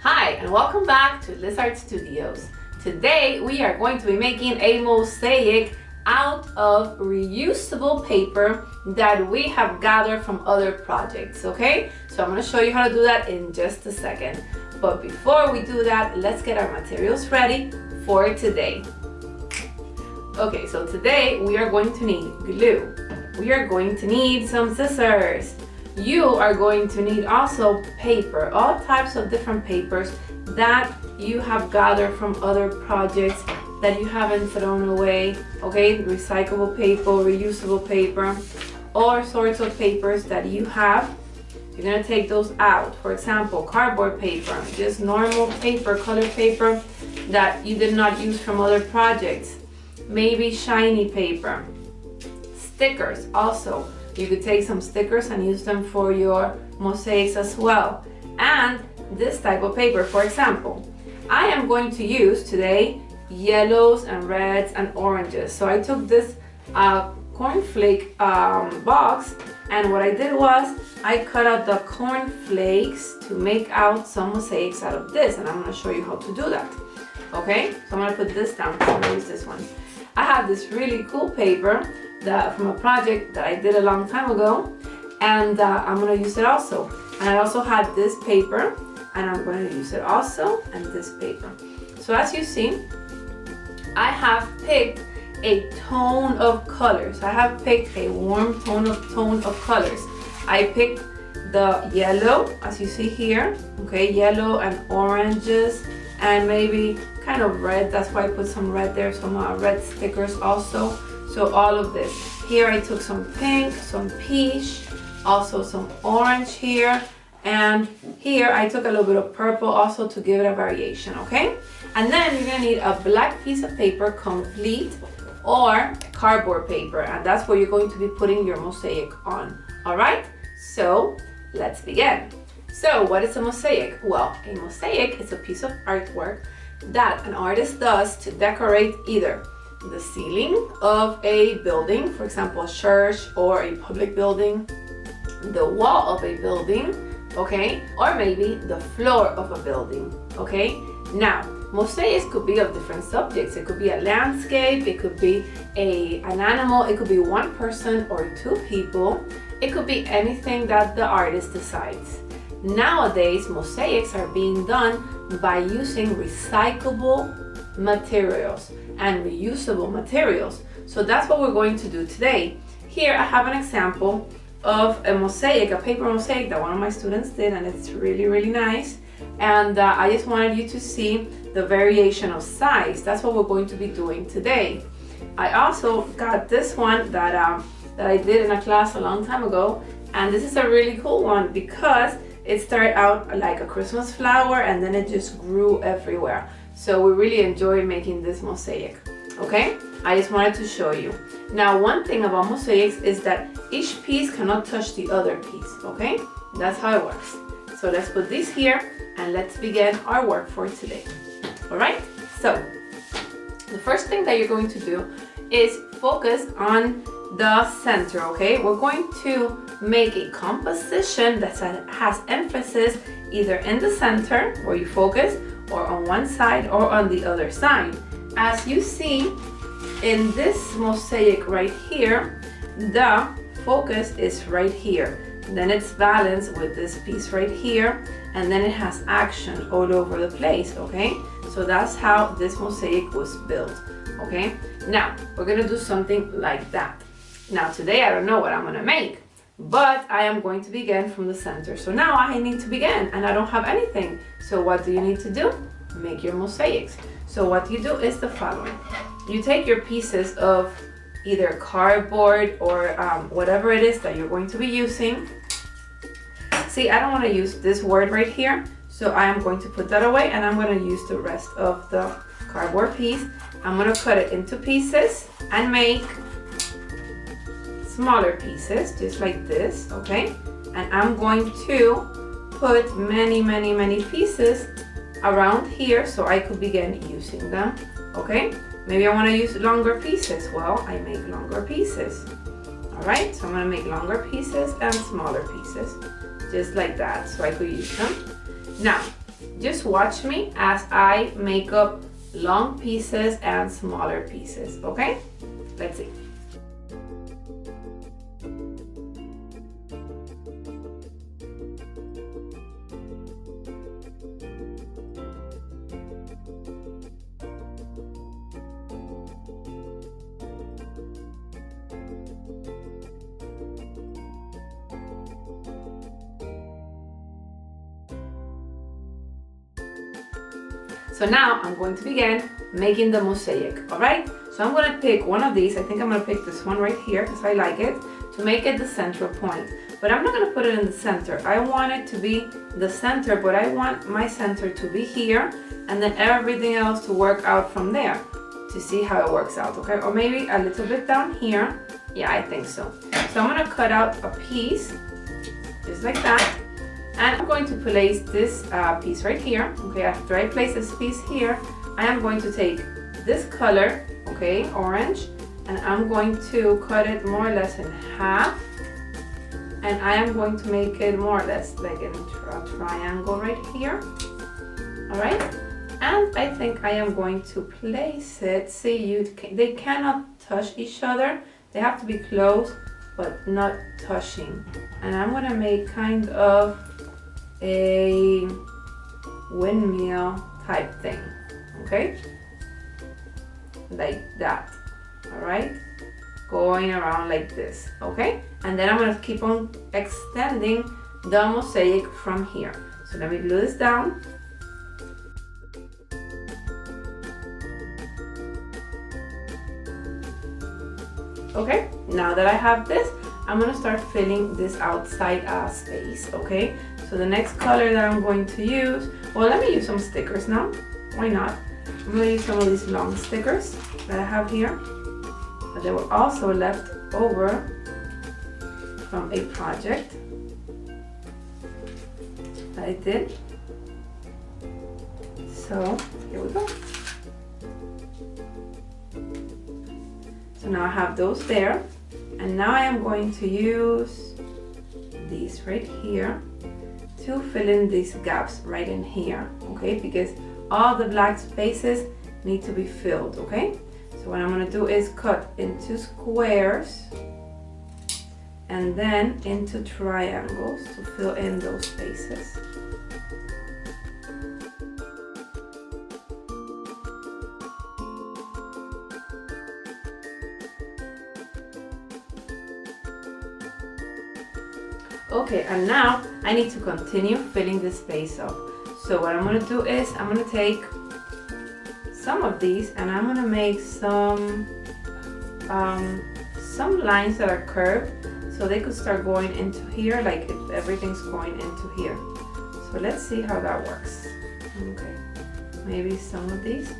Hi, and welcome back to Lizard Studios. Today we are going to be making a mosaic out of reusable paper that we have gathered from other projects, okay? So I'm going to show you how to do that in just a second. But before we do that, let's get our materials ready for today. Okay, so today we are going to need glue. We are going to need some scissors. You are going to need also paper, all types of different papers that you have gathered from other projects that you haven't thrown away, okay? Recyclable paper, reusable paper, all sorts of papers that you have. You're gonna take those out. For example, cardboard paper, just normal paper, colored paper that you did not use from other projects. Maybe shiny paper. Stickers also. You could take some stickers and use them for your mosaics as well. And this type of paper, for example, I am going to use today yellows and reds and oranges. So I took this cornflake box, and what I did was I cut out the cornflakes to make out some mosaics out of this, and I'm going to show you how to do that. Okay, so I'm going to put this down. I'm going to use this one. I have this really cool paper from a project that I did a long time ago, and I'm going to use it also. And I also had this paper, and I'm going to use it also, and this paper. So as you see, I have picked a tone of colors. I have picked a warm tone of colors. I picked the yellow, as you see here, okay, yellow and oranges, and maybe kind of red. That's why I put some red there, some red stickers also. So all of this. Here I took some pink, some peach, also some orange here, and here I took a little bit of purple also to give it a variation, okay? And then you're gonna need a black piece of paper, complete, or cardboard paper, and that's where you're going to be putting your mosaic on, all right? So let's begin. So what is a mosaic? Well, a mosaic is a piece of artwork that an artist does to decorate either the ceiling of a building, for example, a church or a public building, the wall of a building, okay, or maybe the floor of a building, okay? Now, mosaics could be of different subjects. It could be a landscape, it could be an animal, it could be one person or two people, it could be anything that the artist decides. Nowadays, mosaics are being done by using recyclable materials and reusable materials. So that's what we're going to do today. Here I have an example of a mosaic, a paper mosaic that one of my students did, and it's really, really nice. And I just wanted you to see the variation of size. That's what we're going to be doing today. I also got this one that I did in a class a long time ago, and this is a really cool one because it started out like a Christmas flower and then it just grew everywhere. So we really enjoy making this mosaic, okay? I just wanted to show you. Now, one thing about mosaics is that each piece cannot touch the other piece, okay? That's how it works. So let's put these here and let's begin our work for today, all right? So the first thing that you're going to do is focus on the center, okay? We're going to make a composition that has emphasis either in the center where you focus, or on one side or on the other side. As you see in this mosaic right here, the focus is right here. Then it's balanced with this piece right here, and then it has action all over the place, okay? So that's how this mosaic was built, okay? Now, we're gonna do something like that. Now today, I don't know what I'm gonna make, but I am going to begin from the center. So now I need to begin, and I don't have anything. So what do you need to do? Make your mosaics. So what you do is the following. You take your pieces of either cardboard or whatever it is that you're going to be using. See, I don't want to use this word right here, so I am going to put that away, and I'm going to use the rest of the cardboard piece. I'm going to cut it into pieces and make smaller pieces, just like this, okay? And I'm going to put many pieces around here so I could begin using them, okay? Maybe I want to use longer pieces. Well, I make longer pieces. All right, so I'm gonna make longer pieces and smaller pieces, just like that, so I could use them. Now, just watch me as I make up long pieces and smaller pieces, okay? Let's see. So now I'm going to begin making the mosaic, all right? So I'm gonna pick one of these. I think I'm gonna pick this one right here because I like it, to make it the central point. But I'm not gonna put it in the center. I want it to be the center, but I want my center to be here and then everything else to work out from there to see how it works out, okay? Or maybe a little bit down here. Yeah, I think so. So I'm gonna cut out a piece, just like that. And I'm going to place this piece right here, okay? After I place this piece here, I am going to take this color, okay, orange, and I'm going to cut it more or less in half. And I am going to make it more or less like a triangle right here, all right? And I think I am going to place it, see, they cannot touch each other. They have to be close, but not touching. And I'm gonna make kind of a windmill type thing, okay, like that, all right, going around like this, okay, and then I'm going to keep on extending the mosaic from here. So let me glue this down. Okay, now that I have this, I'm going to start filling this outside space, okay? So the next color that I'm going to use, well, let me use some stickers now. Why not? I'm going to use some of these long stickers that I have here. But they were also left over from a project that I did. So here we go. So now I have those there. And now I am going to use these right here to fill in these gaps right in here, okay? Because all the black spaces need to be filled, okay? So what I'm gonna do is cut into squares and then into triangles to fill in those spaces. Okay, and now I need to continue filling this space up. So what I'm going to do is I'm going to take some of these and I'm going to make some lines that are curved so they could start going into here, like if everything's going into here. So let's see how that works. Okay, maybe some of these.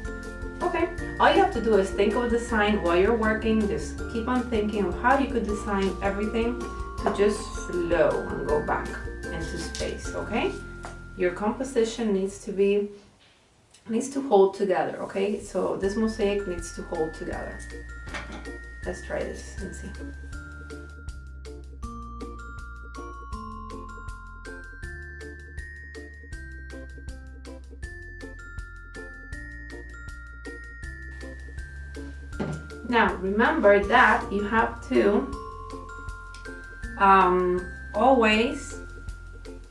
Okay, all you have to do is think of a design while you're working. Just keep on thinking of how you could design everything to just flow and go back into space, okay? Your composition needs to hold together, okay? So this mosaic needs to hold together. Let's try this and see. Now remember that you have to always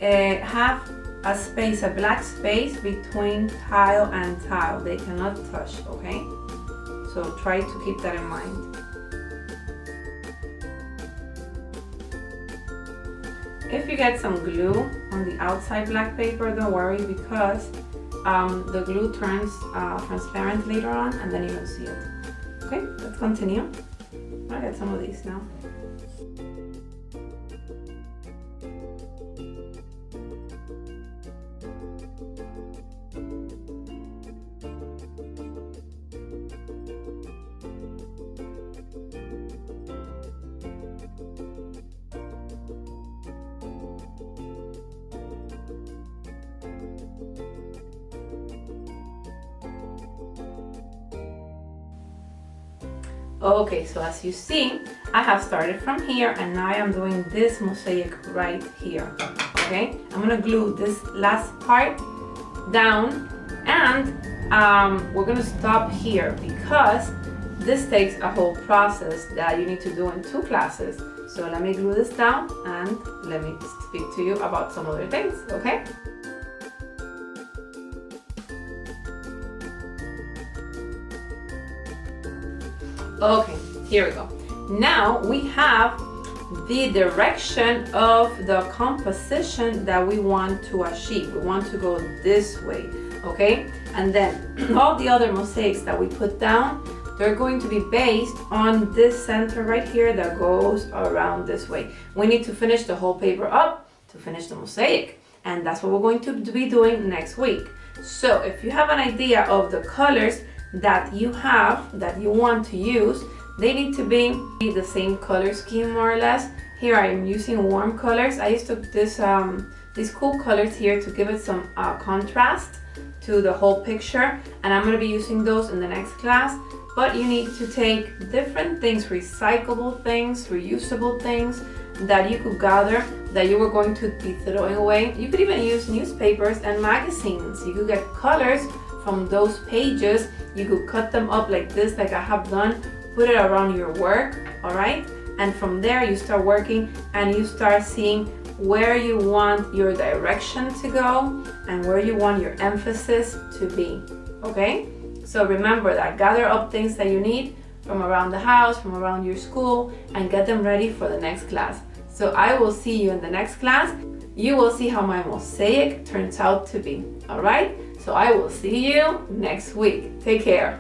have a space, a black space between tile and tile. They cannot touch, okay? So try to keep that in mind. If you get some glue on the outside black paper, don't worry, because the glue turns transparent later on and then you don't see it. Okay, let's continue. I got some of these now. Okay, so as you see, I have started from here and now I am doing this mosaic right here. Okay, I'm gonna glue this last part down, and we're gonna stop here because this takes a whole process that you need to do in 2 classes. So let me glue this down and let me speak to you about some other things, okay? Okay, here we go. Now we have the direction of the composition that we want to achieve. We want to go this way, okay? And then all the other mosaics that we put down, they're going to be based on this center right here that goes around this way. We need to finish the whole paper up to finish the mosaic, and that's what we're going to be doing next week. So if you have an idea of the colors that you have, that you want to use, they need to be the same color scheme more or less. Here I am using warm colors. I just took this these cool colors here to give it some contrast to the whole picture, and I'm going to be using those in the next class. But you need to take different things, recyclable things, reusable things that you could gather that you were going to be throwing away. You could even use newspapers and magazines. You could get colors from those pages. You could cut them up like this, like I have done, put it around your work, all right? And from there you start working and you start seeing where you want your direction to go and where you want your emphasis to be, okay? So remember that, gather up things that you need from around the house, from around your school, and get them ready for the next class. So I will see you in the next class. You will see how my mosaic turns out to be, all right? So I will see you next week. Take care.